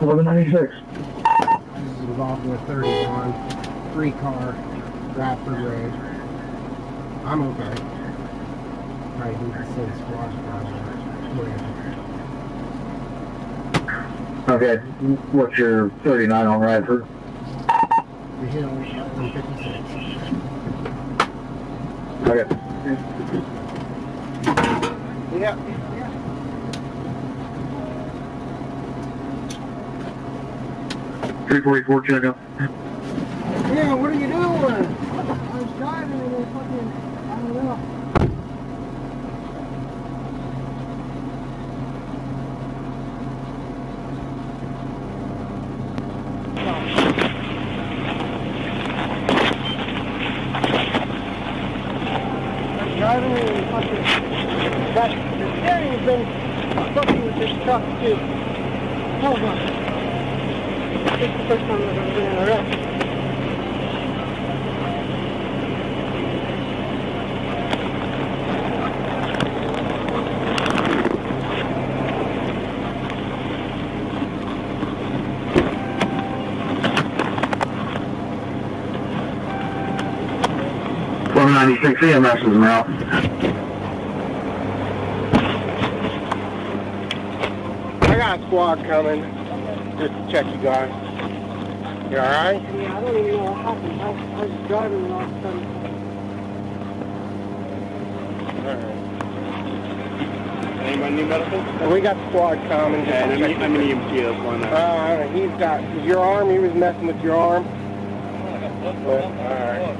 1196. This is involved with 31, 3-car, Bradford Road. I'm okay. Probably need to send squad Okay, what's your 39 on Radford? The hill on 56. Okay. Yeah. 344 check up. Yeah, what are you doing? I was driving and then fucking, I don't know. I'm driving and fucking, the steering's been fucking with this truck too. Hold on. This is the first time I've ever been in a wreck. .196 EMS is out. I got a squad coming just to check you guys. You alright? Yeah, I don't even know what happened. I was driving and all of a sudden. Alright. Anybody need medical? And we got the squad coming. And I'm an EMT up on that. He's got your arm. He was messing with your arm. Alright.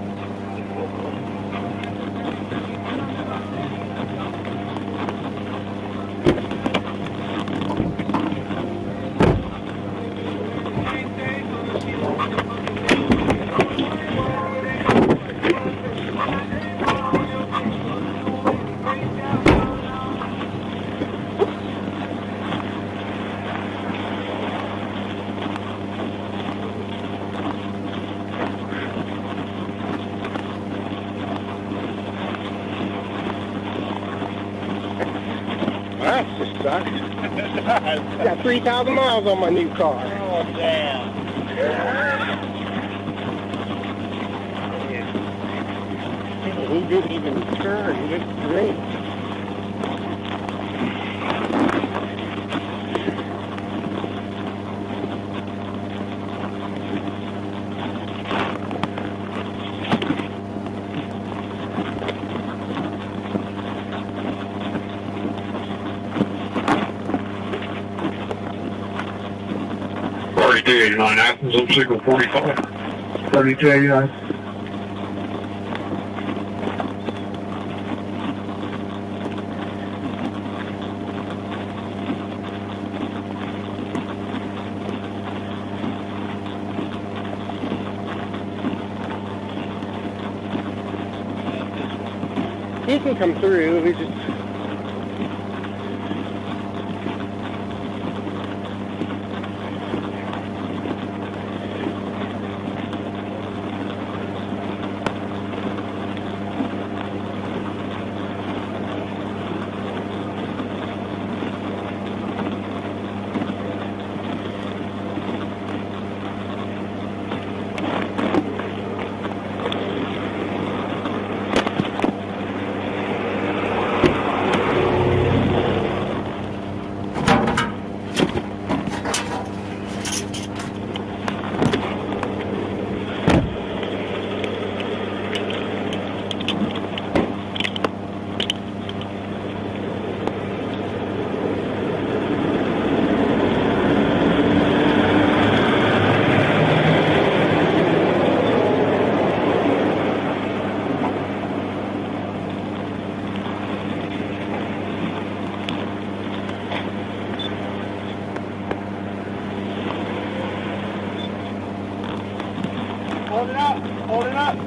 That just sucks. I got 3,000 miles on my new car. Oh, damn. He didn't even turn. He looked great. .3289 Athens on signal 45. 3289. He can come through. We just. Hold it up! Hold it up!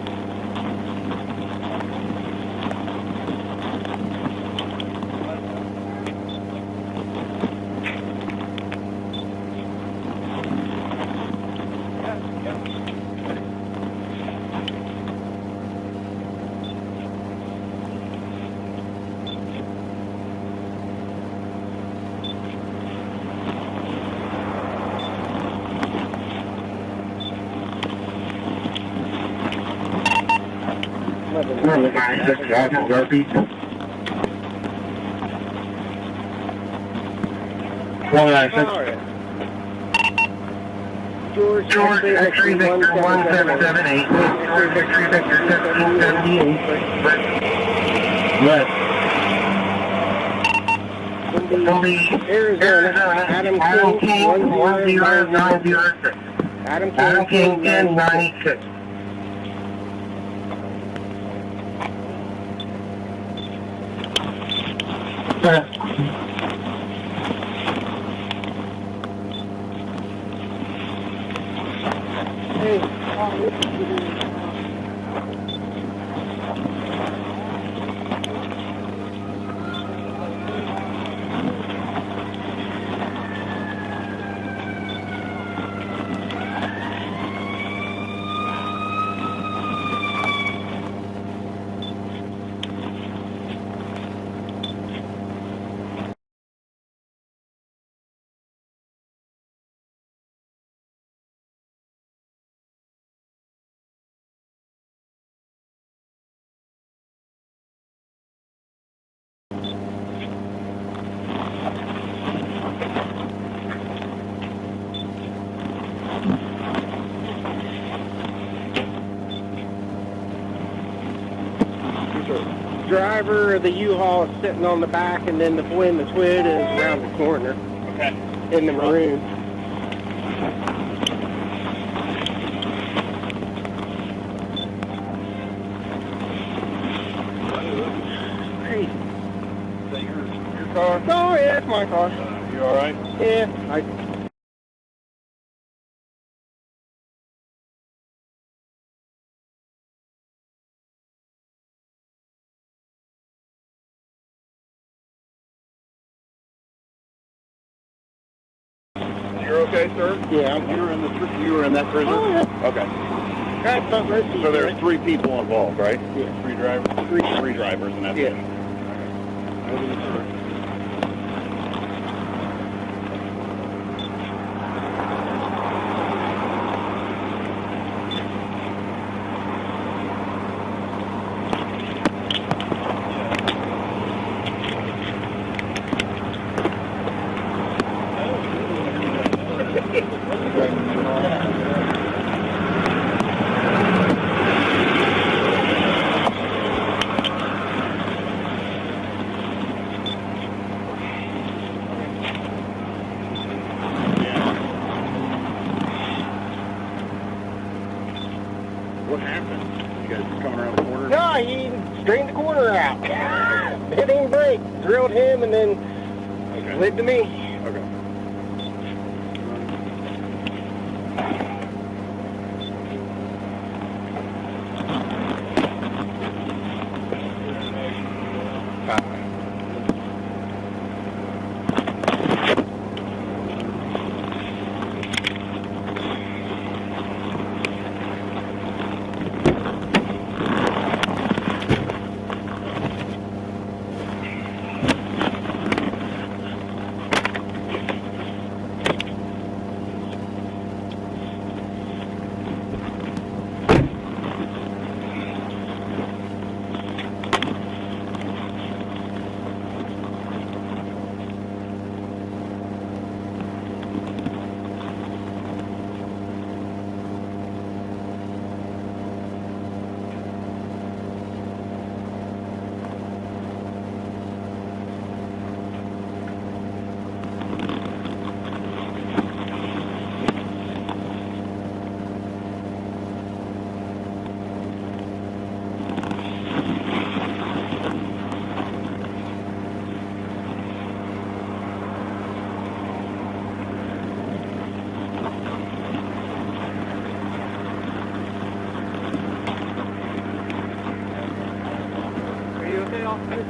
9-6, Roger, Garfield. 196. George, George, X-ray Victor 1778. George, X-ray Victor 1778. West. Philly, Arizona, Adam King 10906. Adam King 1096. Hey, driver of the U-Haul is sitting on the back, and then the boy in the twid is around the corner. Okay. In the maroon. Hey. Is that your car? Oh, yeah, it's my car. You all right? Yeah, You're okay, sir? yeah, You were in that prison? Oh, yeah. Okay. That's not right. So there's 3 people involved, right? Yeah. 3 drivers? 3 drivers, and that's Yeah. it. What happened? You guys were coming around the corner? No, he straightened the corner out. It didn't break. Drilled him and then Okay. slid to me. Okay.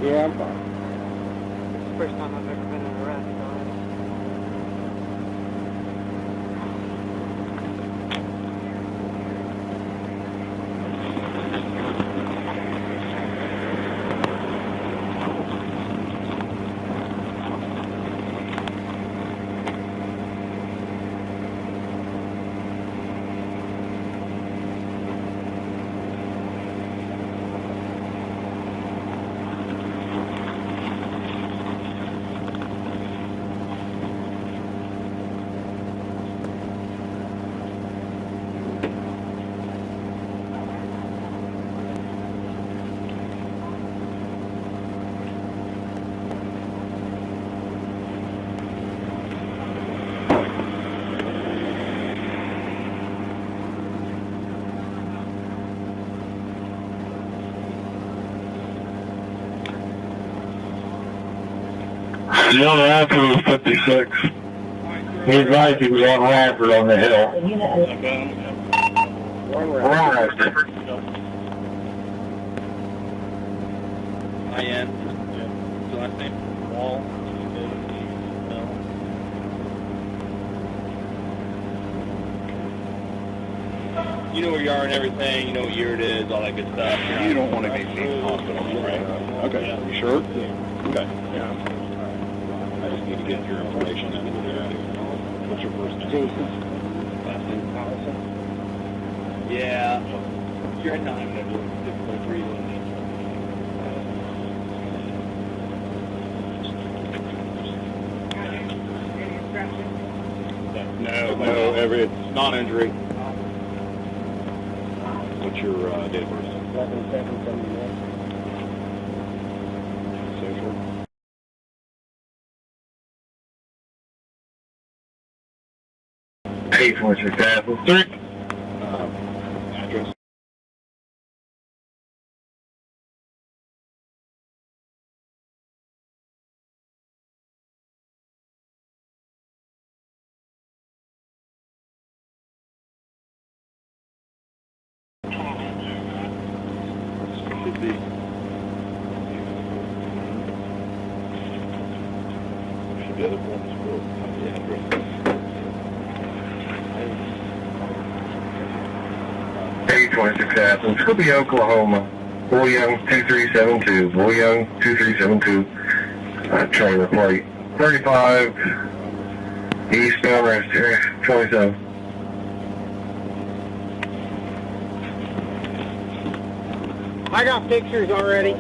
Yeah, I'm fine. It's the first time I've ever been in an arrest, so The other answer was 56. He advised he was on Radford on the hill. Radford. IN. So last name? Wall. You know where you are and everything, you know what year it is, all that good stuff. You don't want to be seen in hospital, right? Okay, you sure? Okay. I just need to get your information. What's your first name? Jason. Last name? Allison? Yeah. You're not having a difficult reason. No, it's non-injury. What's your date of birth? 11/7/79. Social? Eight points for Castle. 3. Address? Should be. Should be other forms for the address. 826 Castle. It's going to be Oklahoma. Boy Young 2372. Boy Young 2372. Trailer plate. 35. Eastbound rest area. 27. I got pictures already.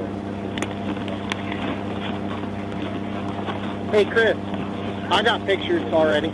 Hey, Chris. I got pictures already.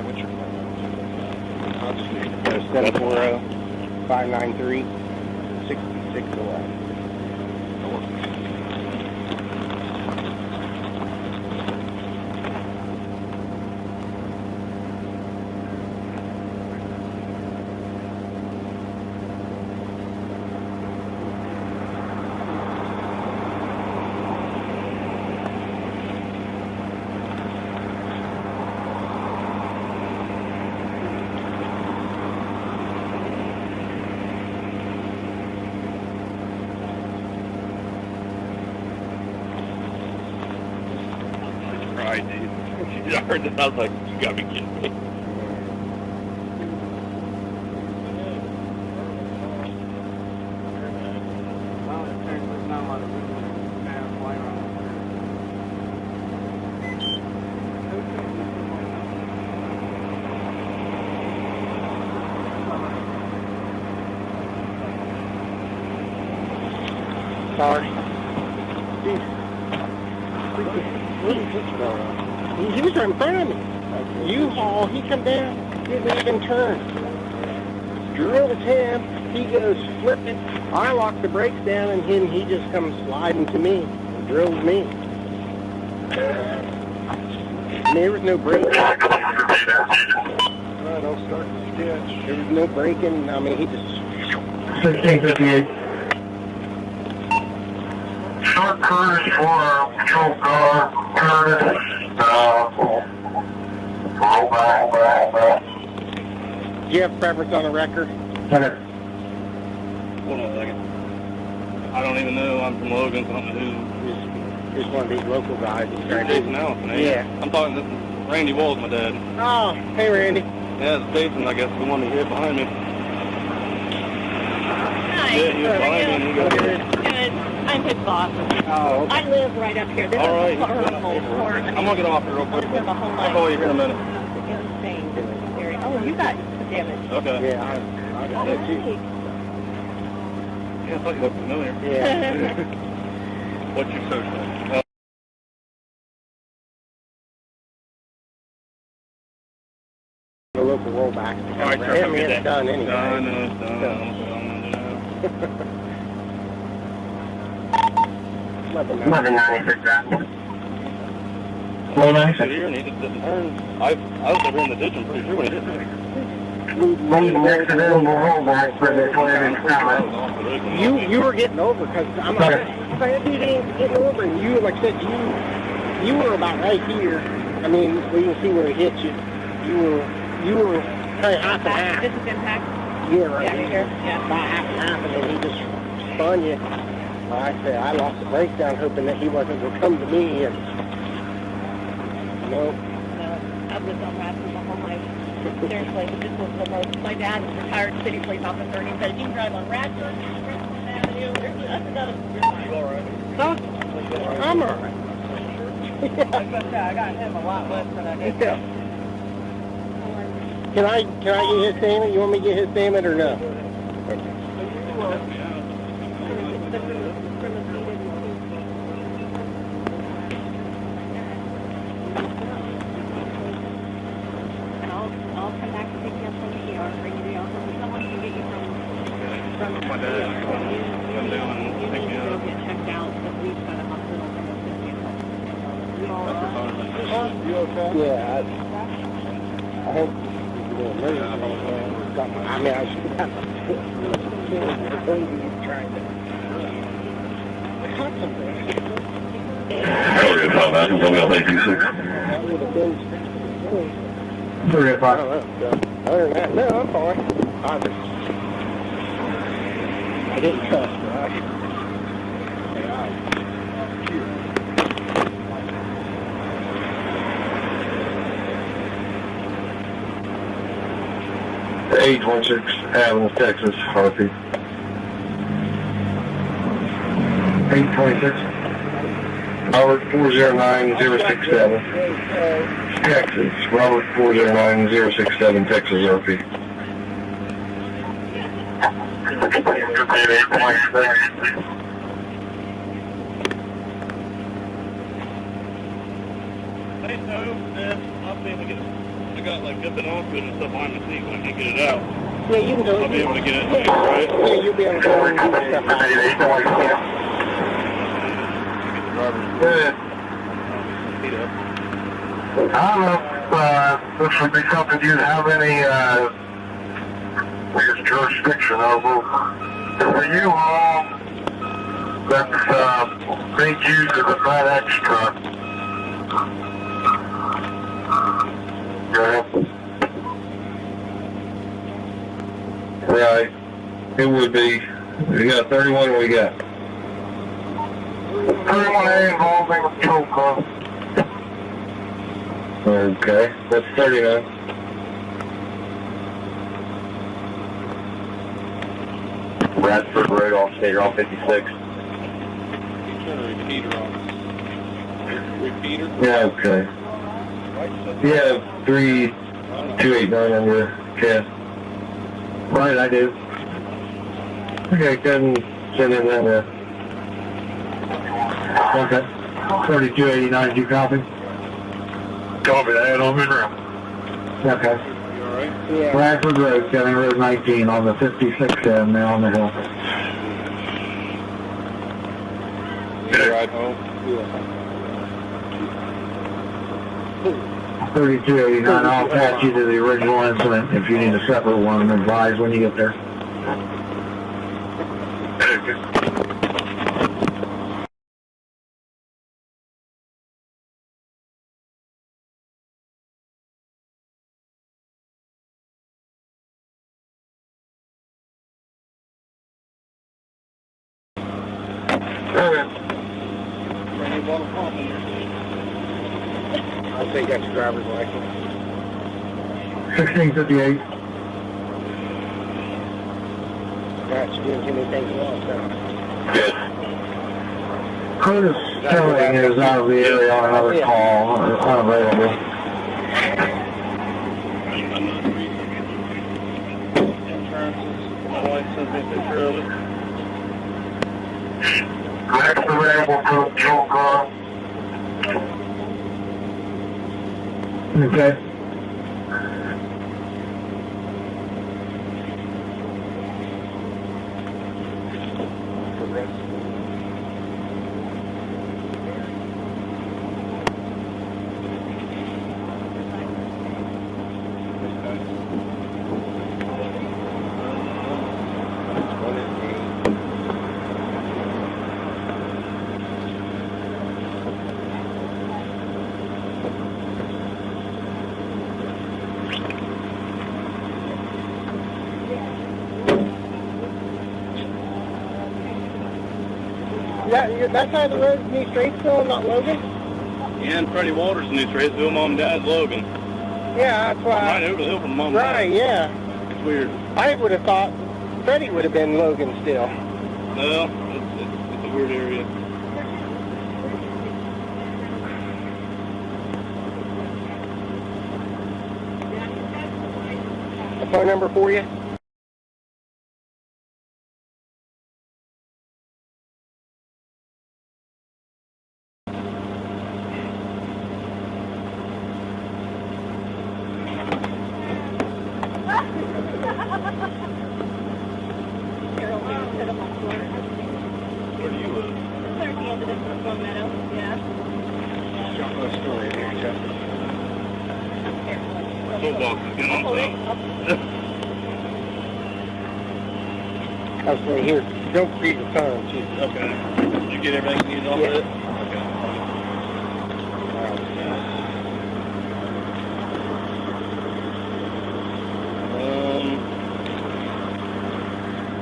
What's your phone number? 740-593-6611. Right, dude. I heard that, I was like, you gotta be kidding me. Sorry. He was right in front of me. U-Haul, he come down, didn't even turn. Drilled him, he goes flipping. I locked the brakes down and he just comes sliding to me. Drilled me. And there was no braking. Right, I'll start the sketch. There was no braking. I mean, he just... 1658. Short Curtis for patrol car. Curtis. Roll back. Do you have preference on the record? Okay. Hold on a second. I don't even know. I'm from Logan, so I don't know who. Just one of these local guys. He's trying Jason to... Allison, eh? Yeah. I'm talking, this is Randy Walls, my dad. Oh, hey, Randy. Yeah, it's Jason, I guess, the one that hit behind me. Hi. Yeah, he was behind me and he got hit. Good. I'm his boss. Oh, okay. I live right up here. This All right. is a horrible sport. I'm gonna get off here real quick. I've lived my whole I'll life. call you here in a minute. Insane. Scary. Oh, you got damage. Okay. Yeah, I got that too. Yeah, I thought you looked familiar. Yeah. What's your social? The local rollback. All right, sir. I mean, it's done anyway. Done, it's done. Nothing. 1196 Apple. 196. Here, and he just didn't turn. I was over in the ditch, I'm pretty sure when he hit me. Next available rollback for the 20 comment. You were getting over because I'm like, if I had you getting over and you, like I said, you were about right here. I mean, we can see where it hit you. You were kind of half and half. This is impact. Yeah, right Yeah, here. yeah. About half and half, and then he just spun you. I said, I lost the breakdown hoping that he wasn't going to come to me, and nope. No, I've lived on Radford my whole life. Seriously, this was the most. My dad is a retired city police officer, and he said, if you can drive on Radford, Richmond Avenue, that's another. You all right? Huh? I'm all right. I got him a lot less than I did. Yeah. Can I get his statement? You want me to get his statement or no? And I'll come back and pick you up from the ER, bring you to the office, and someone can get you from My dad come down and you pick need me to go up. get checked out, because we've got a hospital from the 50th. You okay? Yeah, I hope the emergency got my, I mean, I should have the baby trying to cut something. Sorry about that. I'm going to 826. That would have been, 35. I don't know. Other than that, no, I'm fine. I didn't trust her. The 816 Avenue, Texas, Harvey. 826. Robert 409067. Texas. Robert 409067, Texas, RP. Hey, so, I'll be able to get it. I got like nothing on to it and stuff behind the seat when I can't get it out. Yeah, you can do it. I'll be able to get it, right? Yeah, you'll be able to go and do that stuff out. Good. Feet up. I don't know if this would be something you'd have any, I guess, jurisdiction over. For you all, that's being used as a FedEx truck. Yeah. Right. It would be. We got 31, what we got? 31A involving tow car. Okay, that's 39. Bradford Road, off State Route 56. Turn a repeater on. Repeater? Yeah, okay. Yeah, 3289 on your cast. Right, I do. Okay, go ahead and send in that now. Okay. 3289, do you copy? Copy that, I'm in room. Okay. You alright? Yeah. Bradford Road, County Road 19 on the 56 end now on the hill. You ride home? Yeah. 3289, I'll attach you to the original incident. If you need a separate one, advise when you get there. Okay. Randy Walls? I'll say you got your driver's license. 1658. Got you. Didn't give me anything you want, so. Yes. Curtis Sterling is out of the area on another call, unavailable. Insurances, my wife sent me a picture of it. Next available for Joe Carr. Okay. That side of the road is New Straitsville, not Logan? Yeah, and Freddie Waters in New Straitsville, Mom and Dad's Logan. Yeah, that's why. Right over the hill from Mom and Right, Dad. yeah. It's weird. I would have thought Freddie would have been Logan still. No, it's a weird area. A phone number for you? Where do you live? Clear at the end of this one, Meadow, yeah. Got a story here, Jeff. Toolbox is getting on stuff. I was saying, here, don't read the phone. Jeez. Okay. You get everything you need off of it? Okay.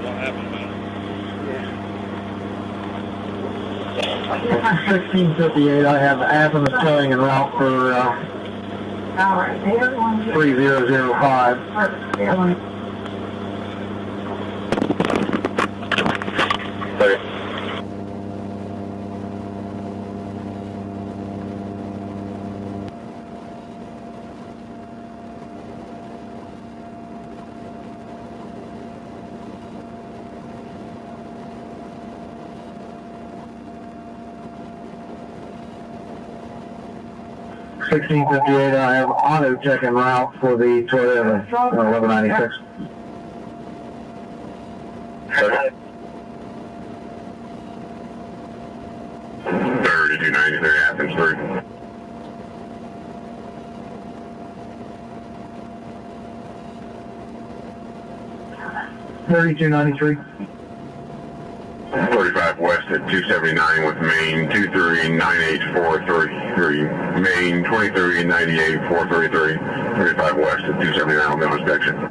What happened, man? 1658, I have Athens towing en route for 3005. Sorry. $16.58, I have auto check en route for the Toyota 1196. 3293 Athens 3. $32.93. 45 west at 279 with main 2398433. Main 2398433. 35 west at 279 on the inspection.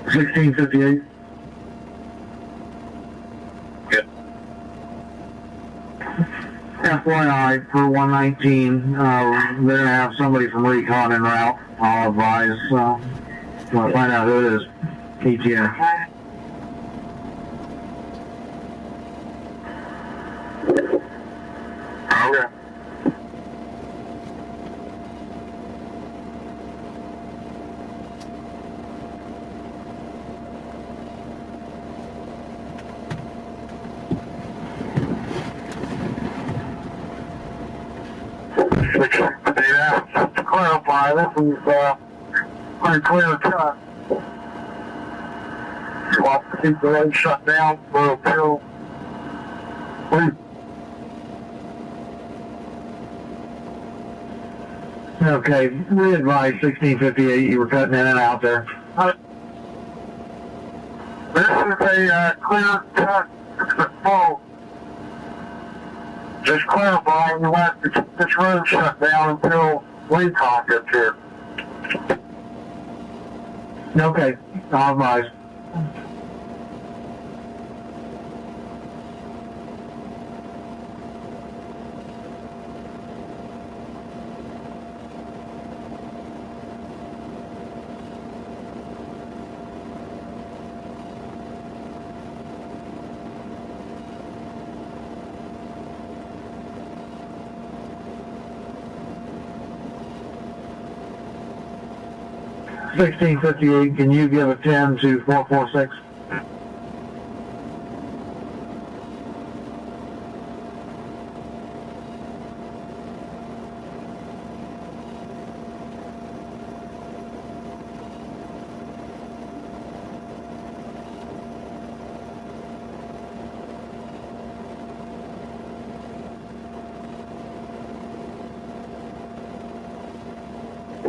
$16.58. Yep. FYI, for 119, they're going to have somebody from Recon en route. I'll advise, when I find out who it is, ETA. this is pretty clear cut. You want to keep the road shut down for a few weeks. Okay, we advised 1658, you were cutting in and out there. This is a clear cut full. Just clarifying, you want to keep this road shut down until Waycott gets here. Okay, I'll advise. $16.58, can you give a 10 to 446?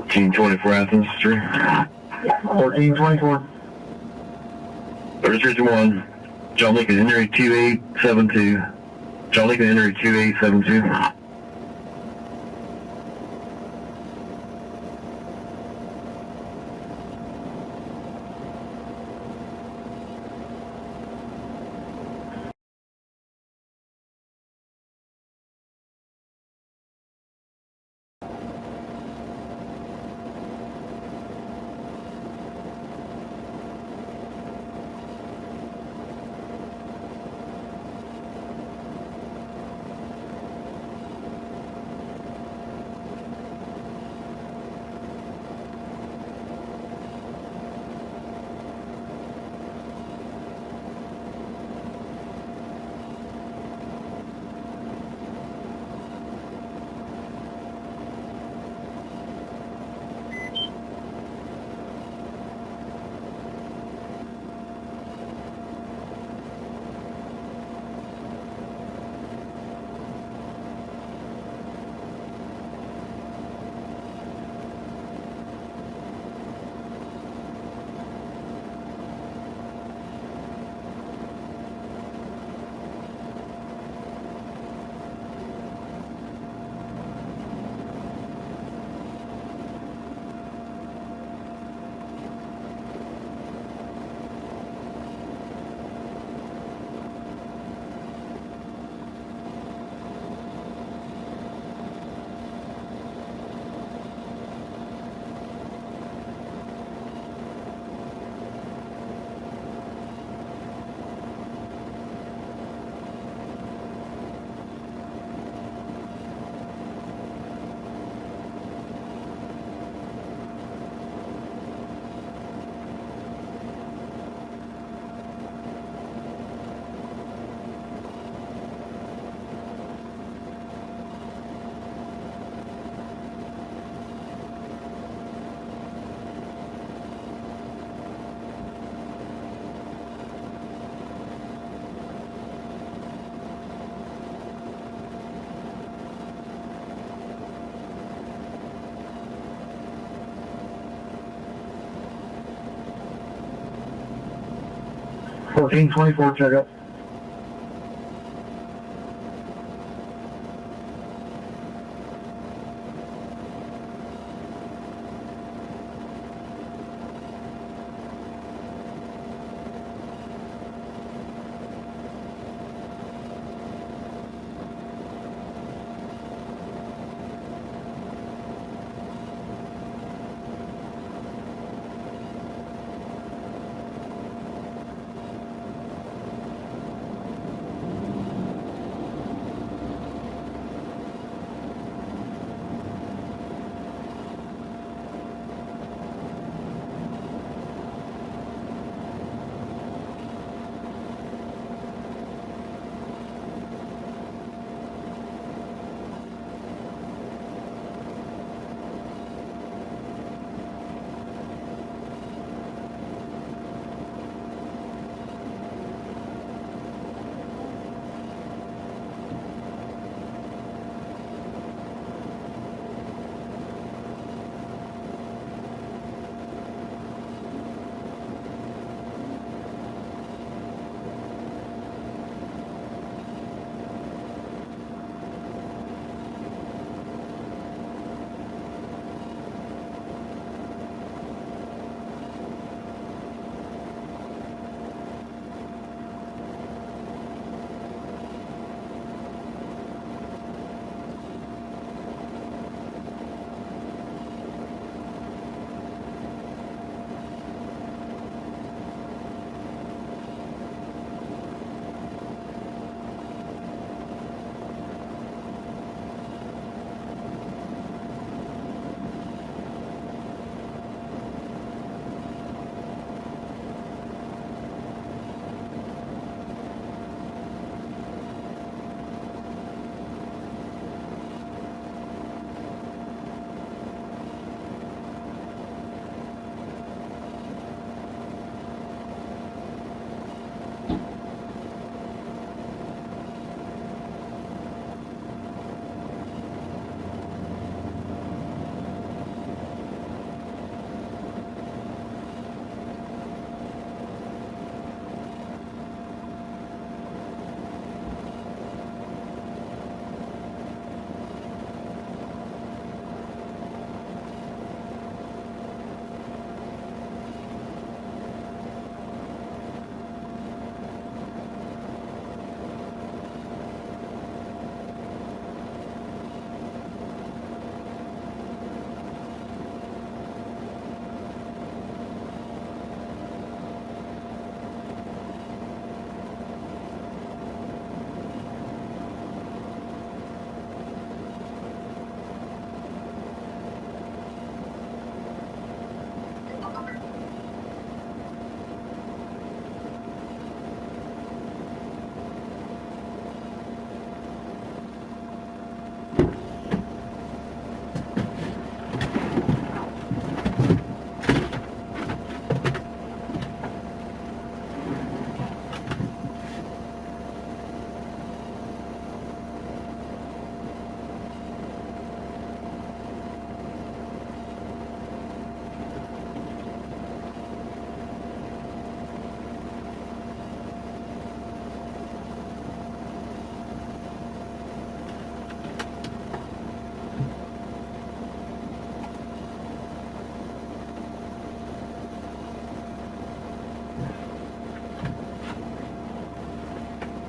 Team 24 Athens, 3. 1424. 33-1. John Lincoln, Henry 2872. John Lincoln, Henry 2872. $14.24 checkup.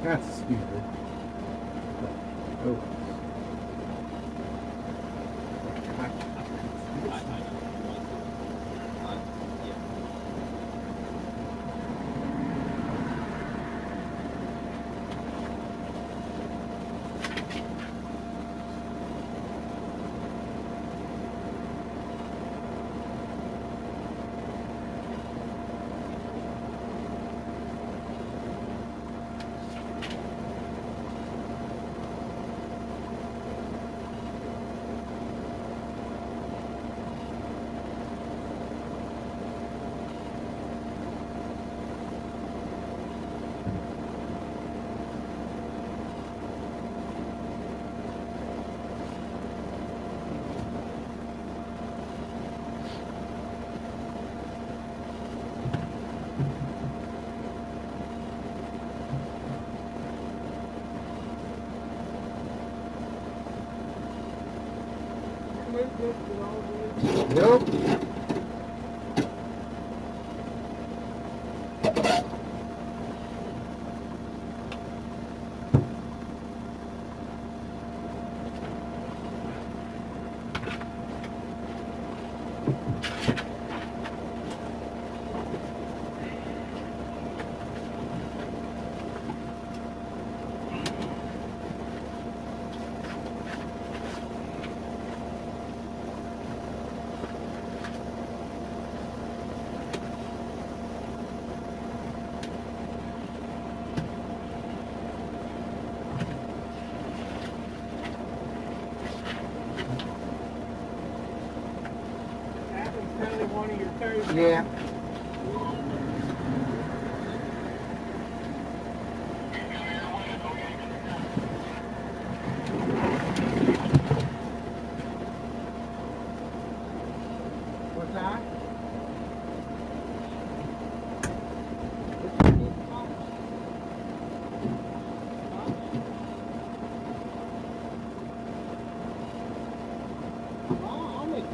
That's stupid. Oh. Nope. One of your tires. Yeah. What's that? I'll make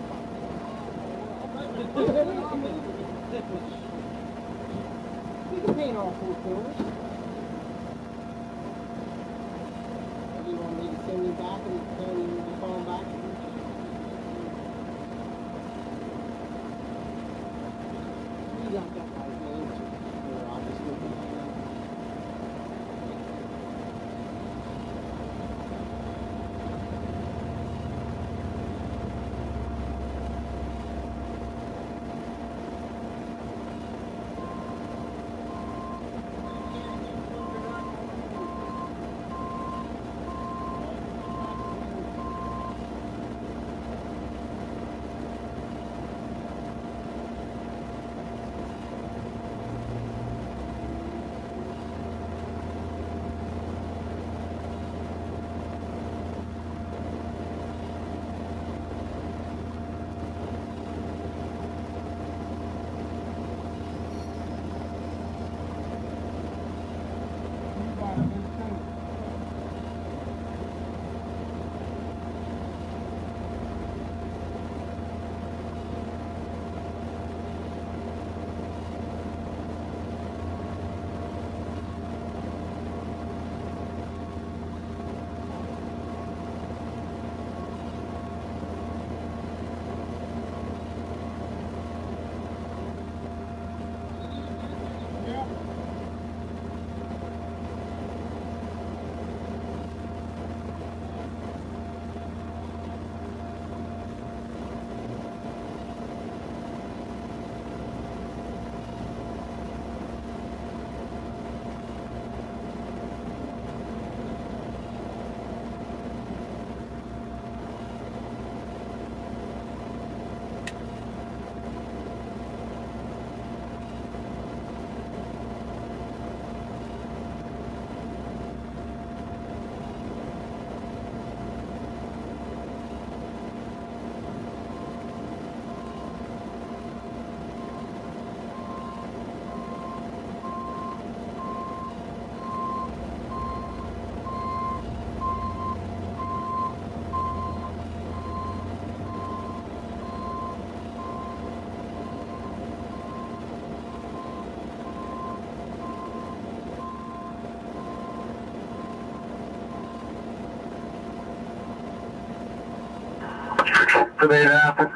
today after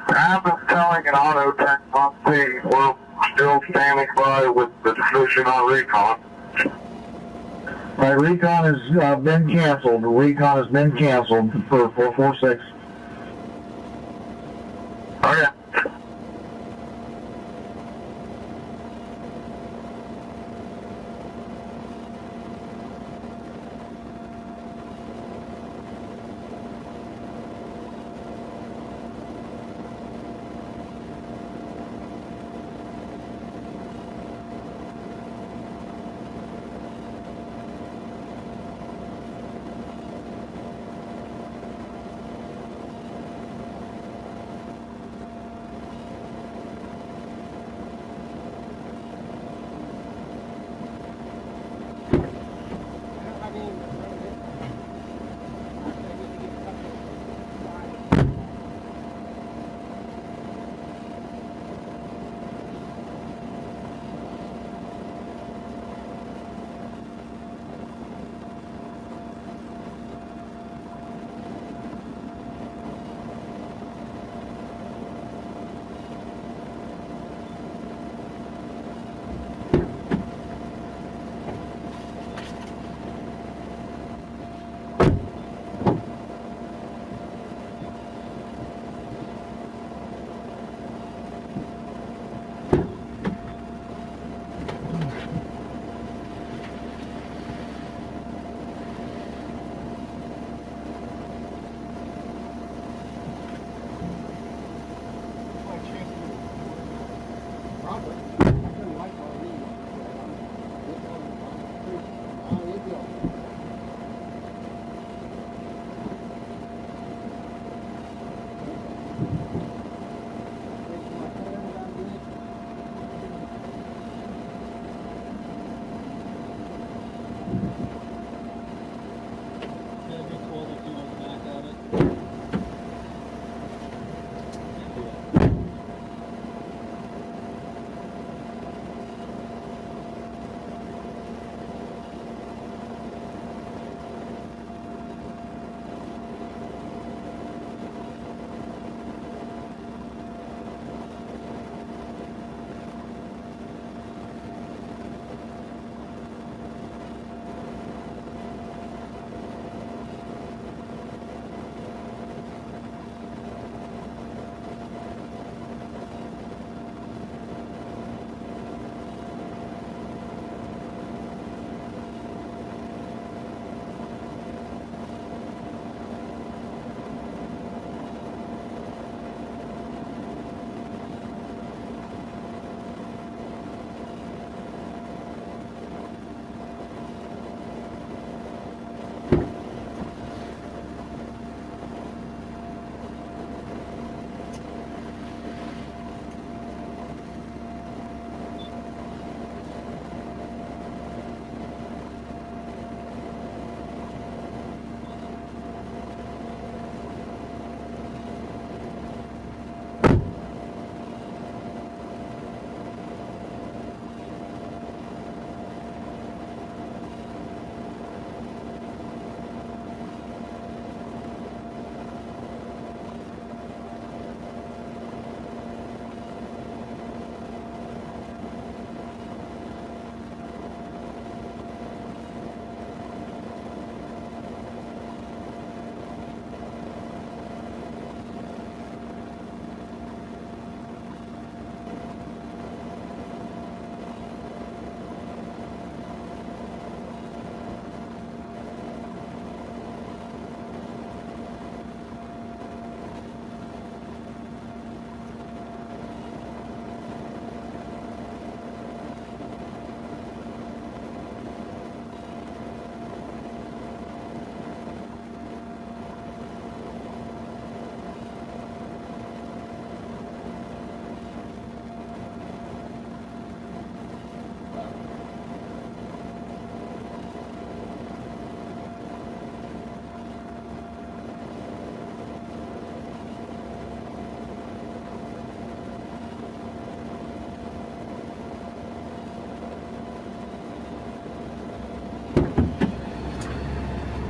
selling an auto tech on C. We're still standing by with the decision on recon. Right, recon has been canceled. Recon has been canceled for 446. Okay.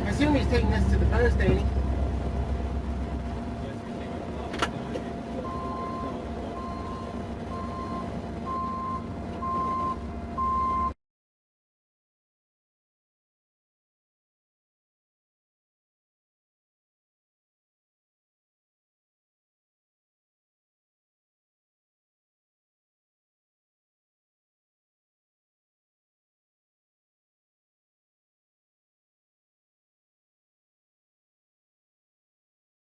I assume he's taking us to the post, ain't he?